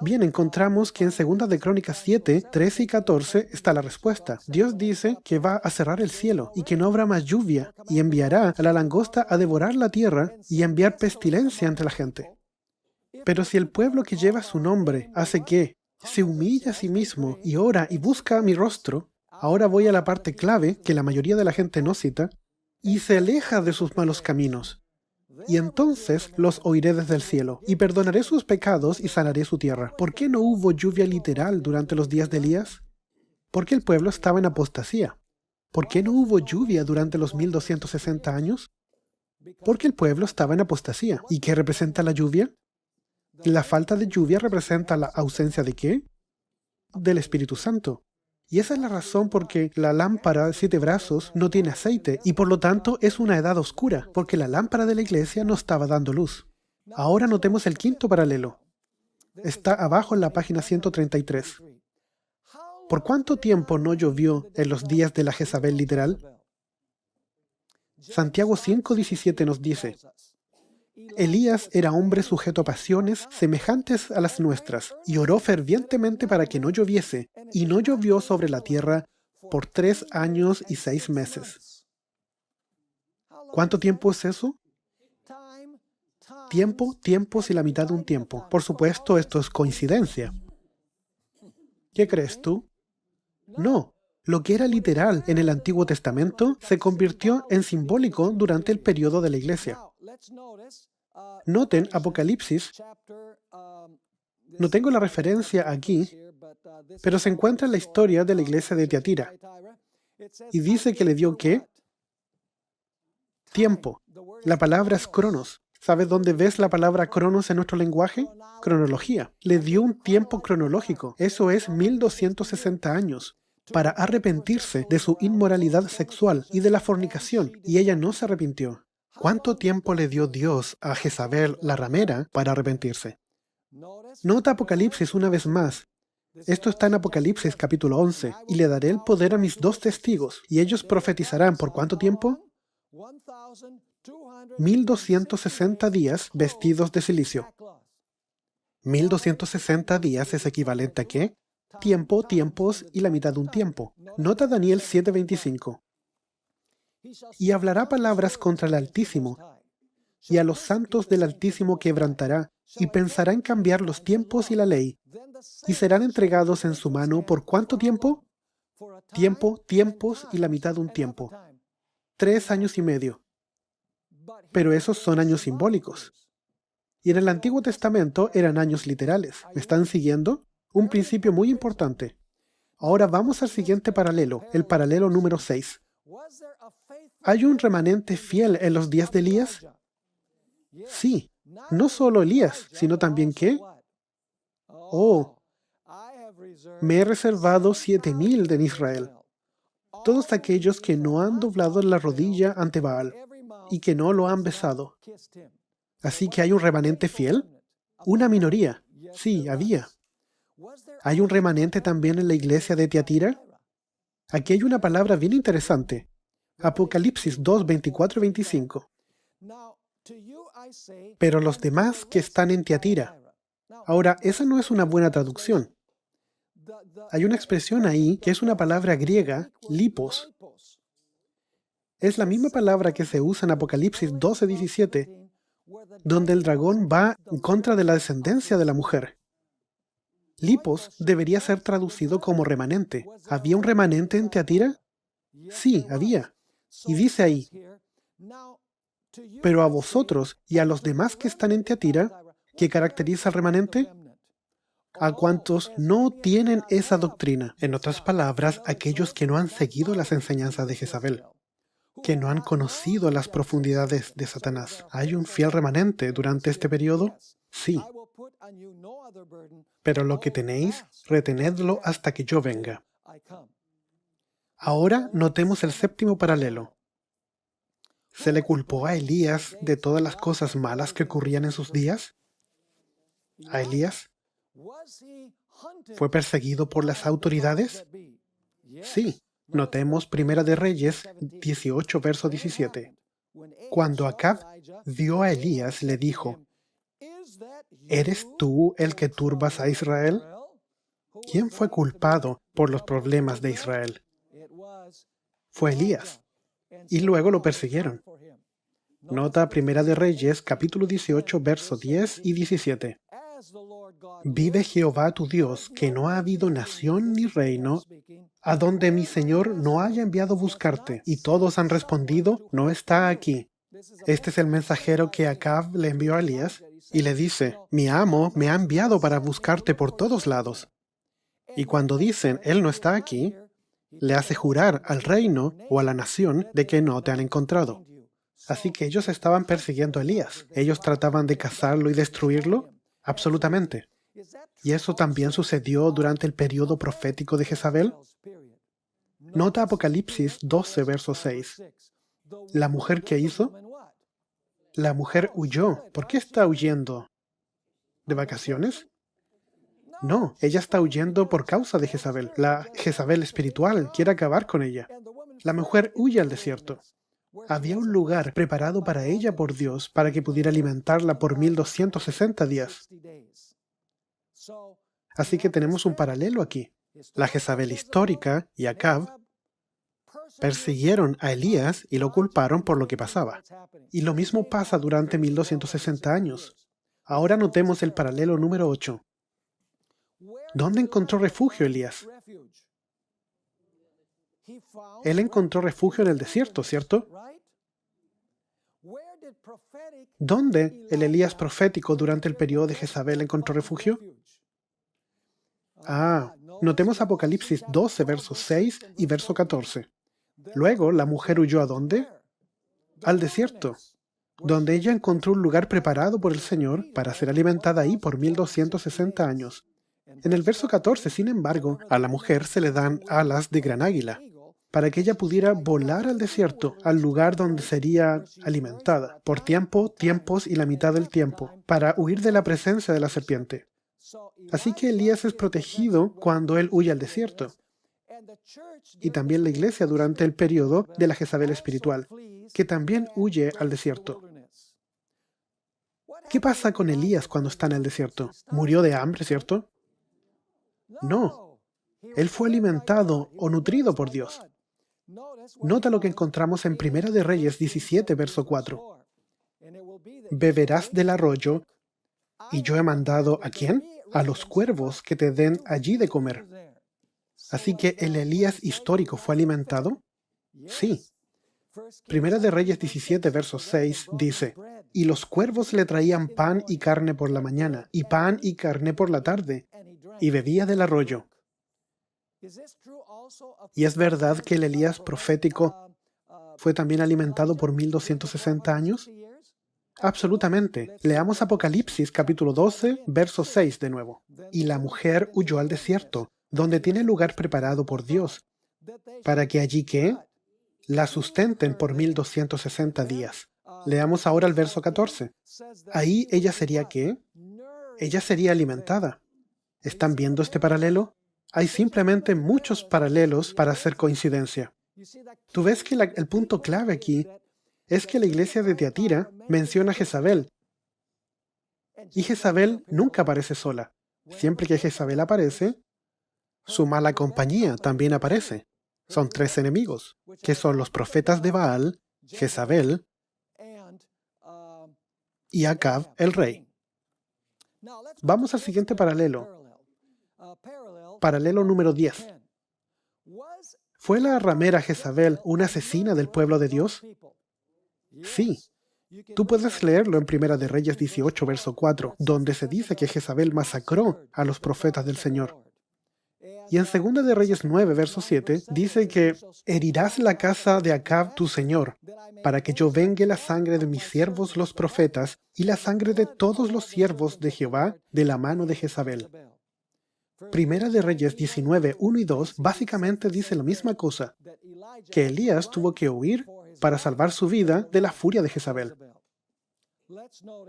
Bien, encontramos que en 2 de Crónicas 7, 13 y 14 está la respuesta. Dios dice que va a cerrar el cielo y que no habrá más lluvia y enviará a la langosta a devorar la tierra y a enviar pestilencia entre la gente. Pero si el pueblo que lleva su nombre hace ¿qué? Se humilla a sí mismo y ora y busca mi rostro, ahora voy a la parte clave que la mayoría de la gente no cita, y se aleja de sus malos caminos. Y entonces los oiré desde el cielo, y perdonaré sus pecados y sanaré su tierra. ¿Por qué no hubo lluvia literal durante los días de Elías? Porque el pueblo estaba en apostasía. ¿Por qué no hubo lluvia durante los 1260 años? Porque el pueblo estaba en apostasía. ¿Y qué representa la lluvia? La falta de lluvia representa la ausencia ¿de qué? Del Espíritu Santo. Y esa es la razón por qué la lámpara de 7 brazos no tiene aceite y por lo tanto es una edad oscura, porque la lámpara de la iglesia no estaba dando luz. Ahora notemos el quinto paralelo. Está abajo en la página 133. ¿Por cuánto tiempo no llovió en los días de la Jezabel literal? Santiago 5:17 nos dice, Elías era hombre sujeto a pasiones semejantes a las nuestras, y oró fervientemente para que no lloviese, y no llovió sobre la tierra por 3 años y 6 meses. ¿Cuánto tiempo es eso? Tiempo, tiempos y la mitad de un tiempo. Por supuesto, esto es coincidencia. ¿Qué crees tú? No. Lo que era literal en el Antiguo Testamento se convirtió en simbólico durante el periodo de la Iglesia. Noten Apocalipsis. No tengo la referencia aquí, pero se encuentra en la historia de la iglesia de Tiatira. Y dice que le dio ¿qué? Tiempo. La palabra es cronos. ¿Sabes dónde ves la palabra cronos en nuestro lenguaje? Cronología. Le dio un tiempo cronológico. Eso es 1260 años. Para arrepentirse de su inmoralidad sexual y de la fornicación. Y ella no se arrepintió. ¿Cuánto tiempo le dio Dios a Jezabel, la ramera, para arrepentirse? Nota Apocalipsis una vez más. Esto está en Apocalipsis capítulo 11. Y le daré el poder a mis 2 testigos, y ellos profetizarán ¿por cuánto tiempo? 1260 días vestidos de cilicio. 1260 días es equivalente a ¿qué? tiempo, tiempos y la mitad de un tiempo. Nota Daniel 7:25. Y hablará palabras contra el Altísimo, y a los santos del Altísimo quebrantará, y pensará en cambiar los tiempos y la ley, y serán entregados en su mano ¿por cuánto tiempo? Tiempo, tiempos y la mitad de un tiempo. 3 años y medio. Pero esos son años simbólicos. Y en el Antiguo Testamento eran años literales. ¿Me están siguiendo? Un principio muy importante. Ahora vamos al siguiente paralelo, el paralelo número 6. ¿Hay un remanente fiel en los días de Elías? Sí. No solo Elías, sino también ¿qué? Oh, me he reservado 7,000 en Israel. Todos aquellos que no han doblado la rodilla ante Baal y que no lo han besado. Así que hay un remanente fiel. Una minoría. Sí, había. ¿Hay un remanente también en la iglesia de Tiatira? Aquí hay una palabra bien interesante. Apocalipsis 2, 24 y 25. Pero los demás que están en Tiatira. Ahora, esa no es una buena traducción. Hay una expresión ahí que es una palabra griega, lipos. Es la misma palabra que se usa en Apocalipsis 12, 17, donde el dragón va en contra de la descendencia de la mujer. Lipos debería ser traducido como remanente. ¿Había un remanente en Tiatira? Sí, había. Y dice ahí, pero a vosotros y a los demás que están en Tiatira, ¿qué caracteriza al remanente? A cuantos no tienen esa doctrina. En otras palabras, aquellos que no han seguido las enseñanzas de Jezabel, que no han conocido las profundidades de Satanás. ¿Hay un fiel remanente durante este periodo? Sí. Pero lo que tenéis, retenedlo hasta que yo venga. Ahora notemos el séptimo paralelo. ¿Se le culpó a Elías de todas las cosas malas que ocurrían en sus días? ¿A Elías? ¿Fue perseguido por las autoridades? Sí. Notemos Primera de Reyes 18, verso 17. Cuando Acab vio a Elías, le dijo, ¿eres tú el que turbas a Israel? ¿Quién fue culpado por los problemas de Israel? Fue Elías. Y luego lo persiguieron. Nota Primera de Reyes, capítulo 18, verso 10 y 17. Vive Jehová tu Dios, que no ha habido nación ni reino a donde mi Señor no haya enviado a buscarte. Y todos han respondido, no está aquí. Este es el mensajero que Acab le envió a Elías y le dice, mi amo me ha enviado para buscarte por todos lados. Y cuando dicen, él no está aquí, le hace jurar al reino o a la nación de que no te han encontrado. Así que ellos estaban persiguiendo a Elías. Ellos trataban de cazarlo y destruirlo. Absolutamente. ¿Y eso también sucedió durante el periodo profético de Jezabel? Nota Apocalipsis 12, verso 6. ¿La mujer qué hizo? La mujer huyó. ¿Por qué está huyendo? ¿De vacaciones? No, ella está huyendo por causa de Jezabel. La Jezabel espiritual quiere acabar con ella. La mujer huye al desierto. Había un lugar preparado para ella por Dios para que pudiera alimentarla por 1260 días. Así que tenemos un paralelo aquí. La Jezabel histórica y Acab persiguieron a Elías y lo culparon por lo que pasaba. Y lo mismo pasa durante 1260 años. Ahora notemos el paralelo número 8. ¿Dónde encontró refugio Elías? Él encontró refugio en el desierto, ¿cierto? ¿Dónde el Elías profético durante el periodo de Jezabel encontró refugio? Notemos Apocalipsis 12, versos 6 y verso 14. Luego, la mujer huyó ¿a dónde? Al desierto, donde ella encontró un lugar preparado por el Señor para ser alimentada ahí por 1260 años. En el verso 14, sin embargo, a la mujer se le dan alas de gran águila, para que ella pudiera volar al desierto, al lugar donde sería alimentada, por tiempo, tiempos y la mitad del tiempo, para huir de la presencia de la serpiente. Así que Elías es protegido cuando él huye al desierto. Y también la iglesia durante el periodo de la Jezabel espiritual, que también huye al desierto. ¿Qué pasa con Elías cuando está en el desierto? ¿Murió de hambre, cierto? No. Él fue alimentado o nutrido por Dios. Nota lo que encontramos en Primera de Reyes 17, verso 4. Beberás del arroyo, y yo he mandado ¿a quién? A los cuervos que te den allí de comer. Así que el Elías histórico fue alimentado. Sí. Primera de Reyes 17, verso 6 dice, y los cuervos le traían pan y carne por la mañana, y pan y carne por la tarde, y bebía del arroyo. ¿Y es verdad que el Elías profético fue también alimentado por 1260 años? Absolutamente. Leamos Apocalipsis capítulo 12, verso 6 de nuevo. Y la mujer huyó al desierto, donde tiene lugar preparado por Dios, para que allí ¿qué? La sustenten por 1260 días. Leamos ahora el verso 14. Ahí ella sería ¿qué? Ella sería alimentada. ¿Están viendo este paralelo? Hay simplemente muchos paralelos para hacer coincidencia. Tú ves que el punto clave aquí es que la iglesia de Tiatira menciona a Jezabel. Y Jezabel nunca aparece sola. Siempre que Jezabel aparece, su mala compañía también aparece. Son tres enemigos, que son los profetas de Baal, Jezabel y Acab, el rey. Vamos al siguiente paralelo. Paralelo número 10. ¿Fue la ramera Jezabel una asesina del pueblo de Dios? Sí. Tú puedes leerlo en Primera de Reyes 18, verso 4, donde se dice que Jezabel masacró a los profetas del Señor. Y en Segunda de Reyes 9, verso 7, dice que herirás la casa de Acab tu señor, para que yo vengue la sangre de mis siervos los profetas y la sangre de todos los siervos de Jehová de la mano de Jezabel. Primera de Reyes 19, 1 y 2 básicamente dice la misma cosa, que Elías tuvo que huir para salvar su vida de la furia de Jezabel.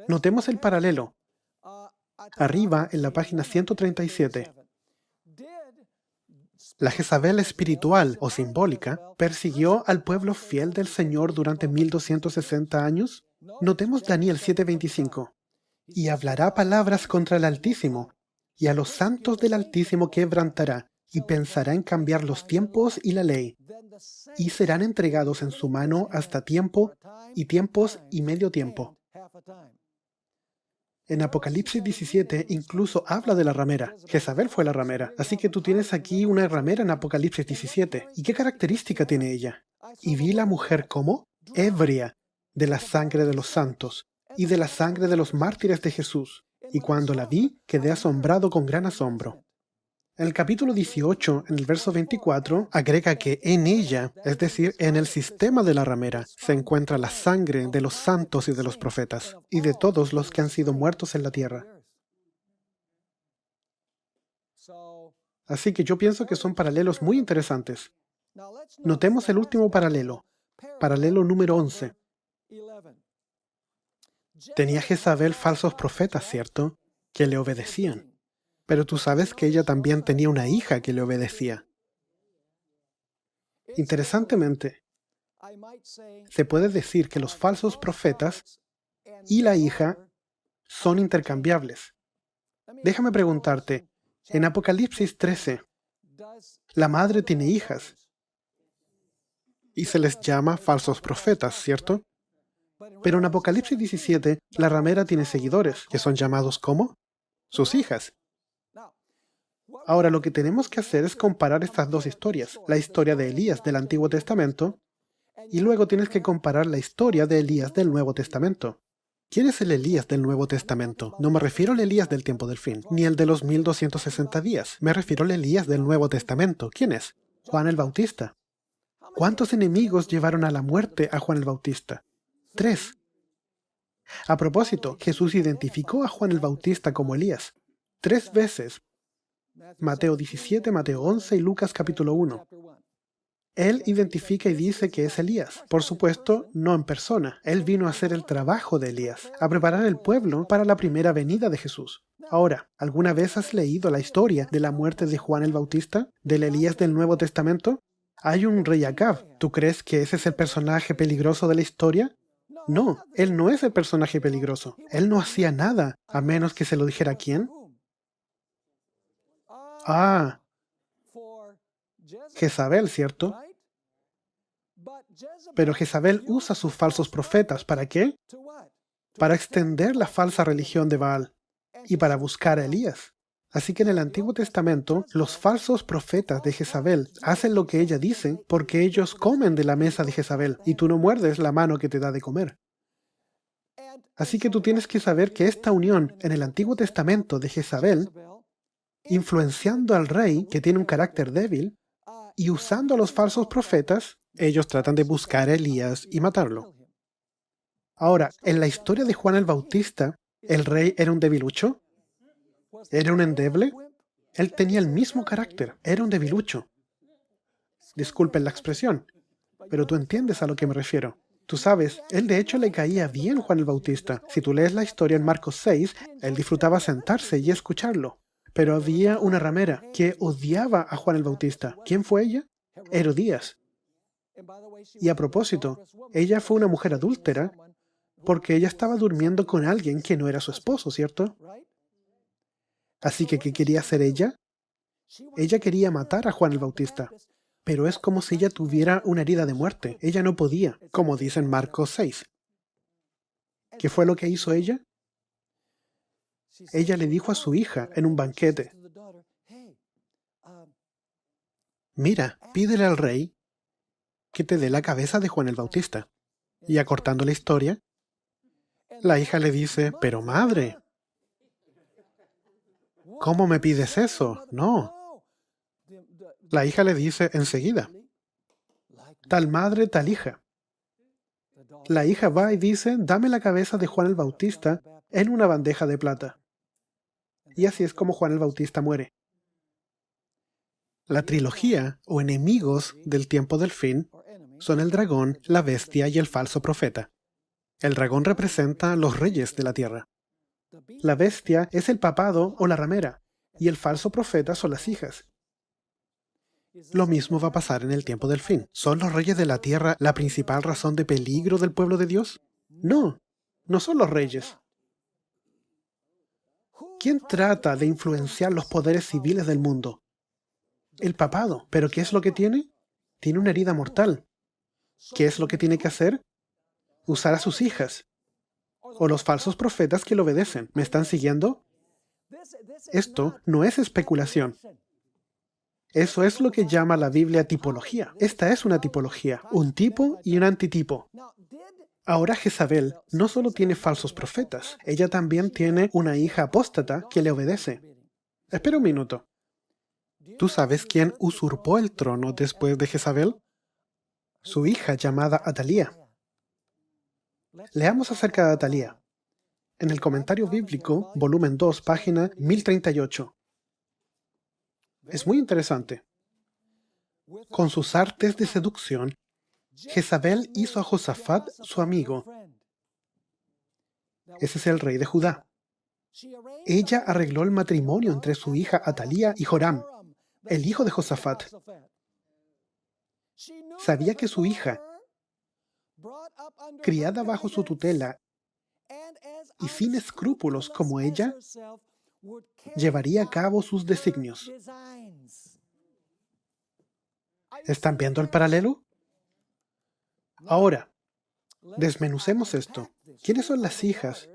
Notemos el paralelo. Arriba, en la página 137, la Jezabel espiritual o simbólica persiguió al pueblo fiel del Señor durante 1260 años. Notemos Daniel 7:25. Y hablará palabras contra el Altísimo, y a los santos del Altísimo quebrantará, y pensará en cambiar los tiempos y la ley, y serán entregados en su mano hasta tiempo, y tiempos y medio tiempo. En Apocalipsis 17 incluso habla de la ramera. Jezabel fue la ramera. Así que tú tienes aquí una ramera en Apocalipsis 17. ¿Y qué característica tiene ella? Y vi la mujer como ebria de la sangre de los santos y de la sangre de los mártires de Jesús. Y cuando la vi, quedé asombrado con gran asombro. En el capítulo 18, en el verso 24, agrega que en ella, es decir, en el sistema de la ramera, se encuentra la sangre de los santos y de los profetas, y de todos los que han sido muertos en la tierra. Así que yo pienso que son paralelos muy interesantes. Notemos el último paralelo, paralelo número 11. Tenía Jezabel falsos profetas, ¿cierto?, que le obedecían. Pero tú sabes que ella también tenía una hija que le obedecía. Interesantemente, se puede decir que los falsos profetas y la hija son intercambiables. Déjame preguntarte, en Apocalipsis 13, la madre tiene hijas y se les llama falsos profetas, ¿cierto? Pero en Apocalipsis 17, la ramera tiene seguidores, que son llamados ¿cómo? Sus hijas. Ahora, lo que tenemos que hacer es comparar estas dos historias, la historia de Elías del Antiguo Testamento, y luego tienes que comparar la historia de Elías del Nuevo Testamento. ¿Quién es el Elías del Nuevo Testamento? No me refiero al Elías del tiempo del fin, ni el de los 1260 días. Me refiero al Elías del Nuevo Testamento. ¿Quién es? Juan el Bautista. ¿Cuántos enemigos llevaron a la muerte a Juan el Bautista? 3. A propósito, Jesús identificó a Juan el Bautista como Elías 3 veces. Mateo 17, Mateo 11 y Lucas capítulo 1. Él identifica y dice que es Elías. Por supuesto, no en persona. Él vino a hacer el trabajo de Elías, a preparar el pueblo para la primera venida de Jesús. Ahora, ¿alguna vez has leído la historia de la muerte de Juan el Bautista? ¿Del Elías del Nuevo Testamento? Hay un rey Acab. ¿Tú crees que ese es el personaje peligroso de la historia? No, él no es el personaje peligroso. Él no hacía nada, a menos que se lo dijera a quién. Jezabel, ¿cierto? Pero Jezabel usa sus falsos profetas. ¿Para qué? Para extender la falsa religión de Baal y para buscar a Elías. Así que en el Antiguo Testamento, los falsos profetas de Jezabel hacen lo que ella dice porque ellos comen de la mesa de Jezabel y tú no muerdes la mano que te da de comer. Así que tú tienes que saber que esta unión en el Antiguo Testamento de Jezabel, influenciando al rey que tiene un carácter débil y usando a los falsos profetas, ellos tratan de buscar a Elías y matarlo. Ahora, en la historia de Juan el Bautista, ¿el rey era un debilucho? ¿Era un endeble? Él tenía el mismo carácter, era un debilucho. Disculpen la expresión, pero tú entiendes a lo que me refiero. Tú sabes, él de hecho le caía bien Juan el Bautista. Si tú lees la historia en Marcos 6, él disfrutaba sentarse y escucharlo. Pero había una ramera que odiaba a Juan el Bautista. ¿Quién fue ella? Herodías. Y a propósito, ella fue una mujer adúltera porque ella estaba durmiendo con alguien que no era su esposo, ¿cierto? Así que, ¿qué quería hacer ella? Ella quería matar a Juan el Bautista. Pero es como si ella tuviera una herida de muerte. Ella no podía, como dice en Marcos 6. ¿Qué fue lo que hizo ella? Ella le dijo a su hija en un banquete, mira, pídele al rey que te dé la cabeza de Juan el Bautista. Y acortando la historia, la hija le dice, pero madre, ¿cómo me pides eso? No. La hija le dice enseguida, tal madre, tal hija. La hija va y dice, dame la cabeza de Juan el Bautista en una bandeja de plata. Y así es como Juan el Bautista muere. La trilogía, o enemigos del tiempo del fin, son el dragón, la bestia y el falso profeta. El dragón representa los reyes de la tierra. La bestia es el papado o la ramera, y el falso profeta son las hijas. Lo mismo va a pasar en el tiempo del fin. ¿Son los reyes de la tierra la principal razón de peligro del pueblo de Dios? No, no son los reyes. ¿Quién trata de influenciar los poderes civiles del mundo? El papado. ¿Pero qué es lo que tiene? Tiene una herida mortal. ¿Qué es lo que tiene que hacer? Usar a sus hijas. O los falsos profetas que le obedecen. ¿Me están siguiendo? Esto no es especulación. Eso es lo que llama la Biblia tipología. Esta es una tipología, un tipo y un antitipo. Ahora Jezabel no solo tiene falsos profetas, ella también tiene una hija apóstata que le obedece. Espera un minuto. ¿Tú sabes quién usurpó el trono después de Jezabel? Su hija llamada Atalía. Leamos acerca de Atalía. En el comentario bíblico, volumen 2, página 1038. Es muy interesante. Con sus artes de seducción, Jezabel hizo a Josafat su amigo. Ese es el rey de Judá. Ella arregló el matrimonio entre su hija Atalía y Joram, el hijo de Josafat. Sabía que su hija, criada bajo su tutela y sin escrúpulos como ella, llevaría a cabo sus designios. ¿Están viendo el paralelo? Ahora, desmenucemos esto. ¿Quiénes son las hijas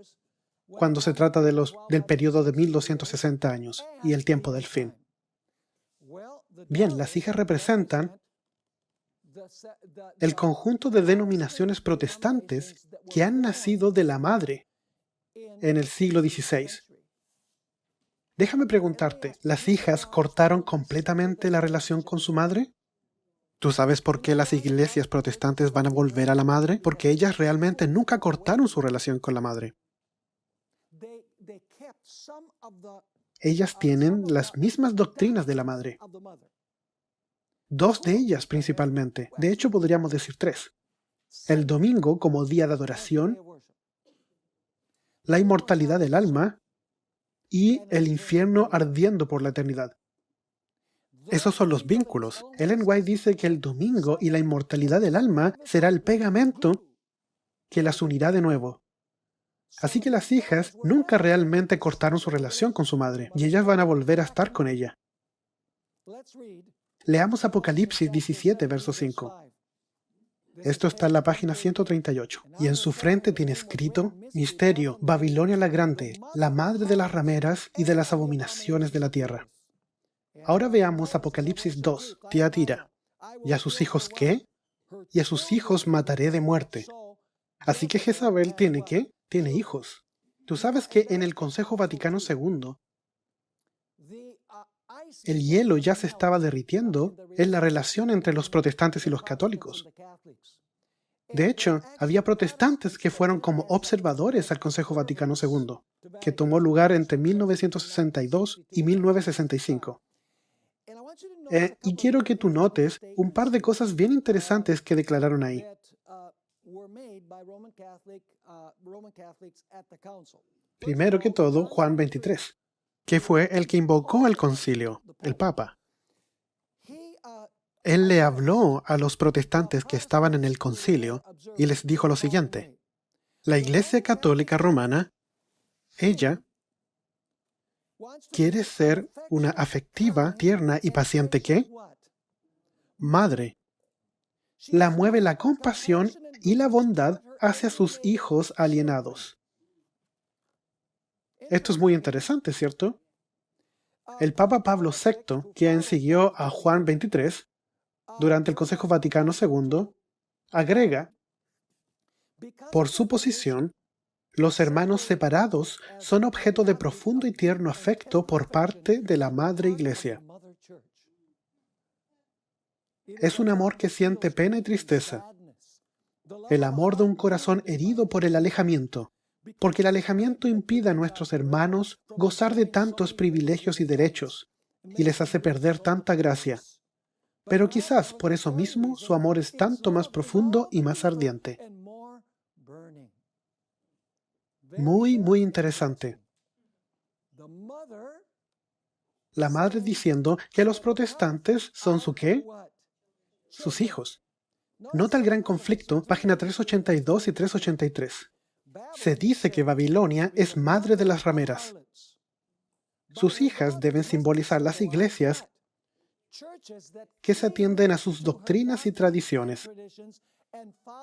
cuando se trata del periodo de 1260 años y el tiempo del fin? Bien, las hijas representan el conjunto de denominaciones protestantes que han nacido de la madre en el siglo XVI. Déjame preguntarte, ¿las hijas cortaron completamente la relación con su madre? ¿Tú sabes por qué las iglesias protestantes van a volver a la madre? Porque ellas realmente nunca cortaron su relación con la madre. Ellas tienen las mismas doctrinas de la madre. Dos de ellas principalmente. De hecho, podríamos decir tres. El domingo como día de adoración, la inmortalidad del alma y el infierno ardiendo por la eternidad. Esos son los vínculos. Ellen White dice que el domingo y la inmortalidad del alma será el pegamento que las unirá de nuevo. Así que las hijas nunca realmente cortaron su relación con su madre y ellas van a volver a estar con ella. Leamos Apocalipsis 17, verso 5. Esto está en la página 138. Y en su frente tiene escrito: Misterio, Babilonia la Grande, la madre de las rameras y de las abominaciones de la tierra. Ahora veamos Apocalipsis 2, Tiatira. ¿Y a sus hijos qué? Y a sus hijos mataré de muerte. Así que Jezabel tiene ¿qué? Tiene hijos. Tú sabes que en el Consejo Vaticano II, el hielo ya se estaba derritiendo en la relación entre los protestantes y los católicos. De hecho, había protestantes que fueron como observadores al Consejo Vaticano II, que tomó lugar entre 1962 y 1965. Y quiero que tú notes un par de cosas bien interesantes que declararon ahí. Primero que todo, Juan 23, que fue el que invocó el concilio, el Papa. Él le habló a los protestantes que estaban en el concilio y les dijo lo siguiente: la Iglesia Católica Romana, ella quiere ser una afectiva, tierna y paciente ¿qué? Madre. La mueve la compasión y la bondad hacia sus hijos alienados. Esto es muy interesante, ¿cierto? El Papa Pablo VI, quien siguió a Juan 23, durante el Consejo Vaticano II, agrega: por su posición, los hermanos separados son objeto de profundo y tierno afecto por parte de la Madre Iglesia. Es un amor que siente pena y tristeza, el amor de un corazón herido por el alejamiento, porque el alejamiento impide a nuestros hermanos gozar de tantos privilegios y derechos, y les hace perder tanta gracia. Pero quizás por eso mismo su amor es tanto más profundo y más ardiente. Muy, muy interesante. La madre diciendo que los protestantes son ¿su qué? Sus hijos. Nota el gran conflicto, página 382 y 383. Se dice que Babilonia es madre de las rameras. Sus hijas deben simbolizar las iglesias que se atienden a sus doctrinas y tradiciones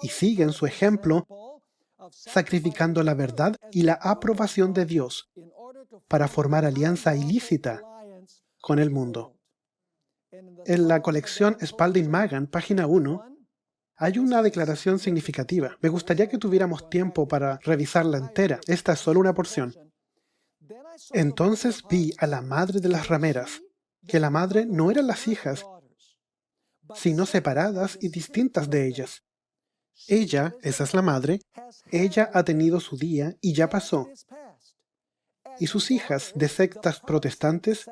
y siguen su ejemplo, sacrificando la verdad y la aprobación de Dios para formar alianza ilícita con el mundo. En la colección Spalding Magan, página 1, hay una declaración significativa. Me gustaría que tuviéramos tiempo para revisarla entera. Esta es solo una porción. Entonces vi a la madre de las rameras, que la madre no eran las hijas, sino separadas y distintas de ellas. Ella, esa es la madre, ella ha tenido su día y ya pasó. Y sus hijas de sectas protestantes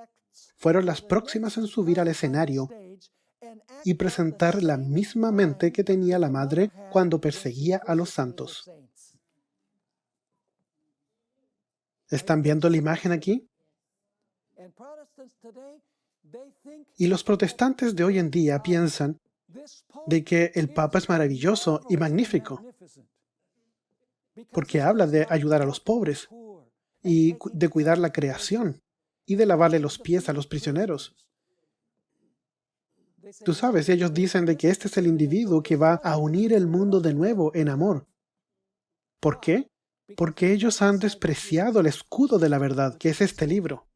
fueron las próximas en subir al escenario y presentar la misma mente que tenía la madre cuando perseguía a los santos. ¿Están viendo la imagen aquí? Y los protestantes de hoy en día piensan de que el Papa es maravilloso y magnífico, porque habla de ayudar a los pobres y de cuidar la creación y de lavarle los pies a los prisioneros. Tú sabes, ellos dicen de que este es el individuo que va a unir el mundo de nuevo en amor. ¿Por qué? Porque ellos han despreciado el escudo de la verdad, que es este libro.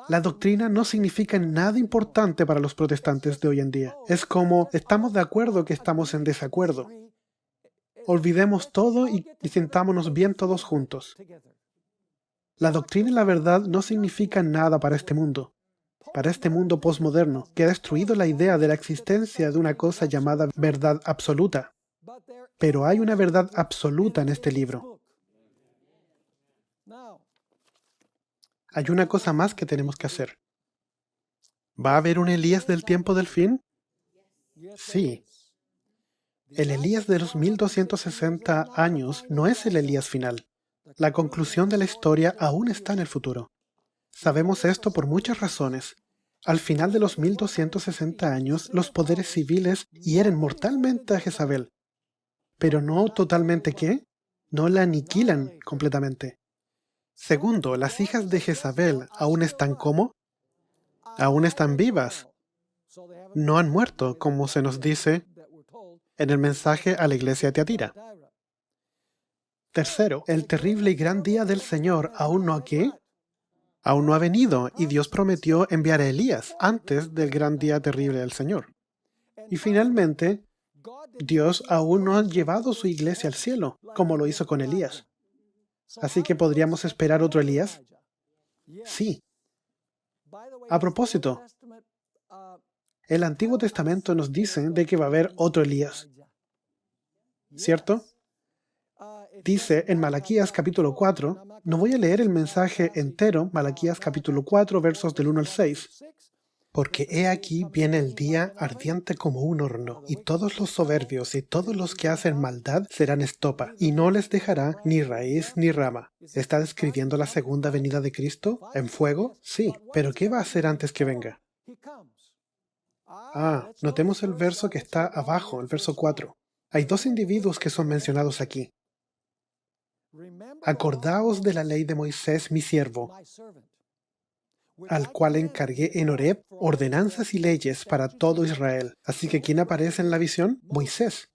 La doctrina no significa nada importante para los protestantes de hoy en día. Es como, estamos de acuerdo que estamos en desacuerdo. Olvidemos todo y sintámonos bien todos juntos. La doctrina y la verdad no significan nada para este mundo posmoderno, que ha destruido la idea de la existencia de una cosa llamada verdad absoluta. Pero hay una verdad absoluta en este libro. Hay una cosa más que tenemos que hacer. ¿Va a haber un Elías del tiempo del fin? Sí. El Elías de los 1260 años no es el Elías final. La conclusión de la historia aún está en el futuro. Sabemos esto por muchas razones. Al final de los 1260 años, los poderes civiles hieren mortalmente a Jezabel. Pero no totalmente ¿qué? No la aniquilan completamente. Segundo, las hijas de Jezabel aún están ¿cómo? Aún están vivas. No han muerto, como se nos dice en el mensaje a la iglesia de Tiatira. Tercero, el terrible y gran día del Señor aún no ¿qué? Aún no ha venido, y Dios prometió enviar a Elías antes del gran día terrible del Señor. Y finalmente, Dios aún no ha llevado su iglesia al cielo, como lo hizo con Elías. Así que ¿podríamos esperar otro Elías? Sí. A propósito, el Antiguo Testamento nos dice de que va a haber otro Elías, ¿cierto? Dice en Malaquías capítulo 4, no voy a leer el mensaje entero, Malaquías capítulo 4, versos del 1 al 6, porque he aquí viene el día ardiente como un horno, y todos los soberbios y todos los que hacen maldad serán estopa, y no les dejará ni raíz ni rama. ¿Está describiendo la segunda venida de Cristo en fuego? Sí, pero ¿qué va a hacer antes que venga? Notemos el verso que está abajo, el verso 4. Hay dos individuos que son mencionados aquí. Acordaos de la ley de Moisés, mi siervo, al cual encargué en Horeb ordenanzas y leyes para todo Israel. Así que ¿quién aparece en la visión? Moisés.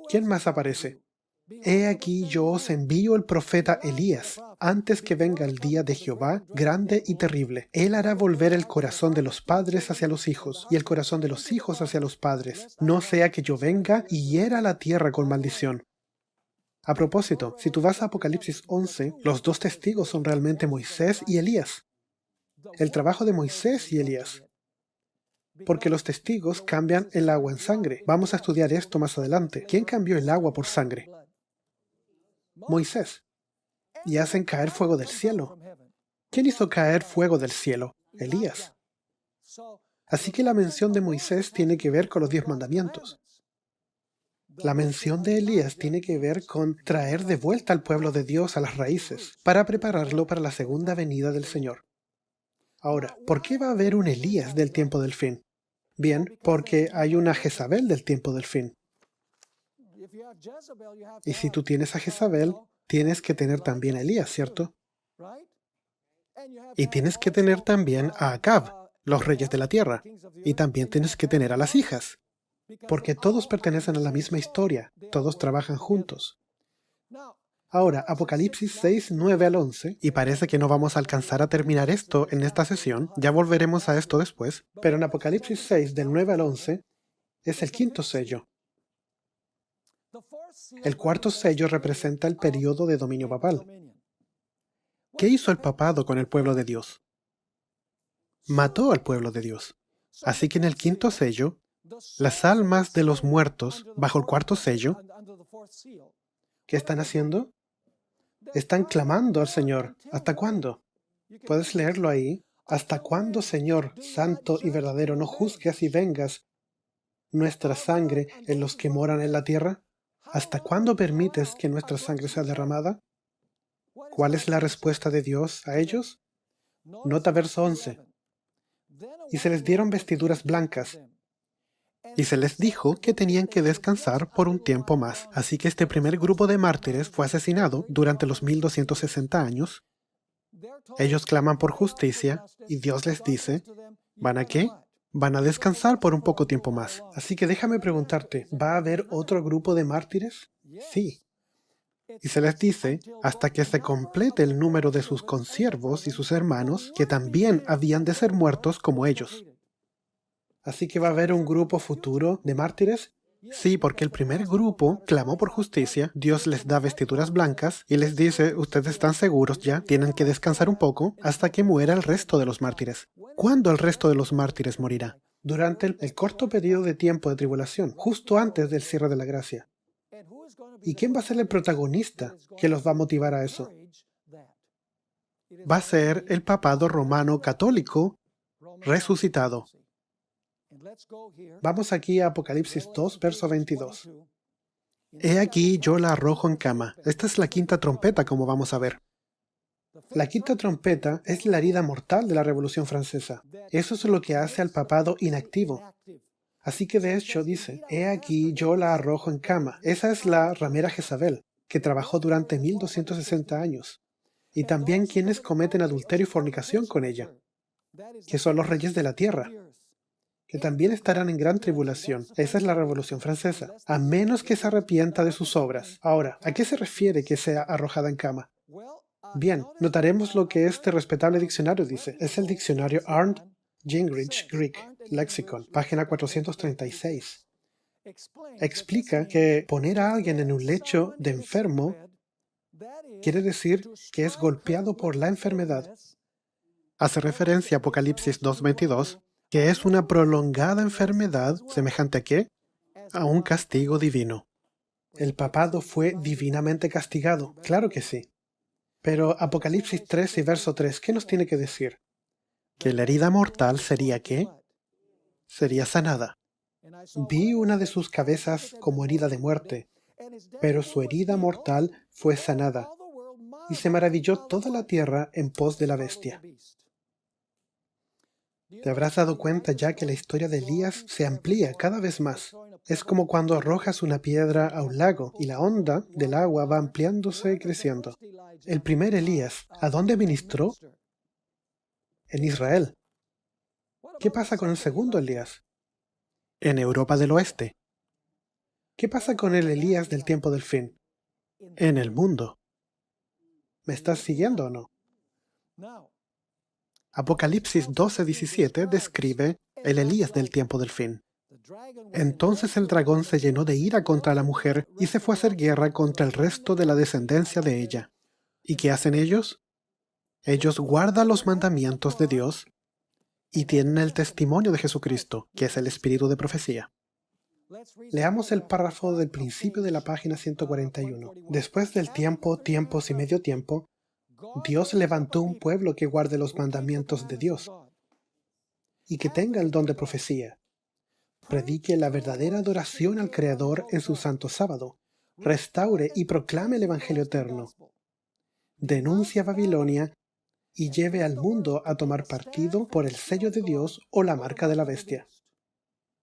¿Quién más aparece? He aquí yo os envío el profeta Elías, antes que venga el día de Jehová, grande y terrible. Él hará volver el corazón de los padres hacia los hijos, y el corazón de los hijos hacia los padres, no sea que yo venga y hiera la tierra con maldición. A propósito, si tú vas a Apocalipsis 11, los dos testigos son realmente Moisés y Elías. El trabajo de Moisés y Elías. Porque los testigos cambian el agua en sangre. Vamos a estudiar esto más adelante. ¿Quién cambió el agua por sangre? Moisés. Y hacen caer fuego del cielo. ¿Quién hizo caer fuego del cielo? Elías. Así que la mención de Moisés tiene que ver con los 10 mandamientos. La mención de Elías tiene que ver con traer de vuelta al pueblo de Dios a las raíces, para prepararlo para la segunda venida del Señor. Ahora, ¿por qué va a haber un Elías del tiempo del fin? Bien, porque hay una Jezabel del tiempo del fin. Y si tú tienes a Jezabel, tienes que tener también a Elías, ¿cierto? Y tienes que tener también a Acab, los reyes de la tierra. Y también tienes que tener a las hijas. Porque todos pertenecen a la misma historia, todos trabajan juntos. Ahora, Apocalipsis 6, 9 al 11, y parece que no vamos a alcanzar a terminar esto en esta sesión, ya volveremos a esto después, pero en Apocalipsis 6, del 9 al 11, es el quinto sello. El cuarto sello representa el periodo de dominio papal. ¿Qué hizo el papado con el pueblo de Dios? Mató al pueblo de Dios. Así que en el quinto sello, las almas de los muertos, bajo el cuarto sello, ¿qué están haciendo? Están clamando al Señor. ¿Hasta cuándo? Puedes leerlo ahí. ¿Hasta cuándo, Señor, santo y verdadero, no juzgues y vengas nuestra sangre en los que moran en la tierra? ¿Hasta cuándo permites que nuestra sangre sea derramada? ¿Cuál es la respuesta de Dios a ellos? Nota verso 11. Y se les dieron vestiduras blancas, y se les dijo que tenían que descansar por un tiempo más. Así que este primer grupo de mártires fue asesinado durante los 1260 años. Ellos claman por justicia y Dios les dice, ¿van a qué? Van a descansar por un poco tiempo más. Así que déjame preguntarte, ¿va a haber otro grupo de mártires? Sí. Y se les dice, hasta que se complete el número de sus consiervos y sus hermanos, que también habían de ser muertos como ellos. Así que va a haber un grupo futuro de mártires. Sí, porque el primer grupo clamó por justicia, Dios les da vestiduras blancas y les dice, ustedes están seguros ya, tienen que descansar un poco hasta que muera el resto de los mártires. ¿Cuándo el resto de los mártires morirá? Durante el corto periodo de tiempo de tribulación, justo antes del cierre de la gracia. ¿Y quién va a ser el protagonista que los va a motivar a eso? Va a ser el papado romano católico resucitado. Vamos aquí a Apocalipsis 2, verso 22. He aquí yo la arrojo en cama. Esta es la quinta trompeta, como vamos a ver. La quinta trompeta es la herida mortal de la Revolución Francesa. Eso es lo que hace al papado inactivo. Así que de hecho dice, he aquí yo la arrojo en cama. Esa es la ramera Jezabel, que trabajó durante 1260 años. Y también quienes cometen adulterio y fornicación con ella, que son los reyes de la tierra. que también estarán en gran tribulación. Esa es la Revolución Francesa. A menos que se arrepienta de sus obras. Ahora, ¿a qué se refiere que sea arrojada en cama? Bien, notaremos lo que este respetable diccionario dice. Es el diccionario Arndt Gingrich Greek Lexicon, página 436. Explica que poner a alguien en un lecho de enfermo quiere decir que es golpeado por la enfermedad. Hace referencia a Apocalipsis 2:22, que es una prolongada enfermedad, ¿semejante a qué? A un castigo divino. El papado fue divinamente castigado, claro que sí. Pero Apocalipsis 3 y verso 3, ¿qué nos tiene que decir? Que la herida mortal sería ¿qué? Sería sanada. Vi una de sus cabezas como herida de muerte, pero su herida mortal fue sanada, y se maravilló toda la tierra en pos de la bestia. Te habrás dado cuenta ya que la historia de Elías se amplía cada vez más. Es como cuando arrojas una piedra a un lago y la onda del agua va ampliándose y creciendo. El primer Elías, ¿a dónde ministró? En Israel. ¿Qué pasa con el segundo Elías? En Europa del Oeste. ¿Qué pasa con el Elías del tiempo del fin? En el mundo. ¿Me estás siguiendo o no? Apocalipsis 12:17 describe el Elías del tiempo del fin. Entonces el dragón se llenó de ira contra la mujer y se fue a hacer guerra contra el resto de la descendencia de ella. ¿Y qué hacen ellos? Ellos guardan los mandamientos de Dios y tienen el testimonio de Jesucristo, que es el espíritu de profecía. Leamos el párrafo del principio de la página 141. Después del tiempo, tiempos y medio tiempo, Dios levantó un pueblo que guarde los mandamientos de Dios y que tenga el don de profecía. Predique la verdadera adoración al Creador en su santo sábado. Restaure y proclame el Evangelio eterno. Denuncie a Babilonia y lleve al mundo a tomar partido por el sello de Dios o la marca de la bestia.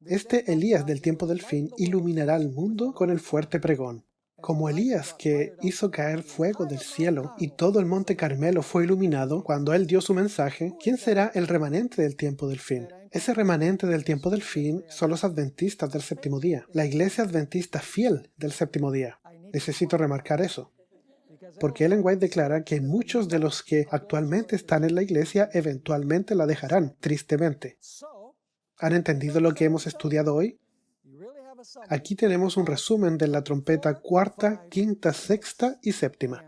Este Elías del tiempo del fin iluminará al mundo con el fuerte pregón. Como Elías, que hizo caer fuego del cielo y todo el monte Carmelo fue iluminado cuando él dio su mensaje, ¿quién será el remanente del tiempo del fin? Ese remanente del tiempo del fin son los adventistas del séptimo día, la iglesia adventista fiel del séptimo día. Necesito remarcar eso, porque Ellen White declara que muchos de los que actualmente están en la iglesia eventualmente la dejarán, tristemente. ¿Han entendido lo que hemos estudiado hoy? Aquí tenemos un resumen de la trompeta cuarta, quinta, sexta y séptima.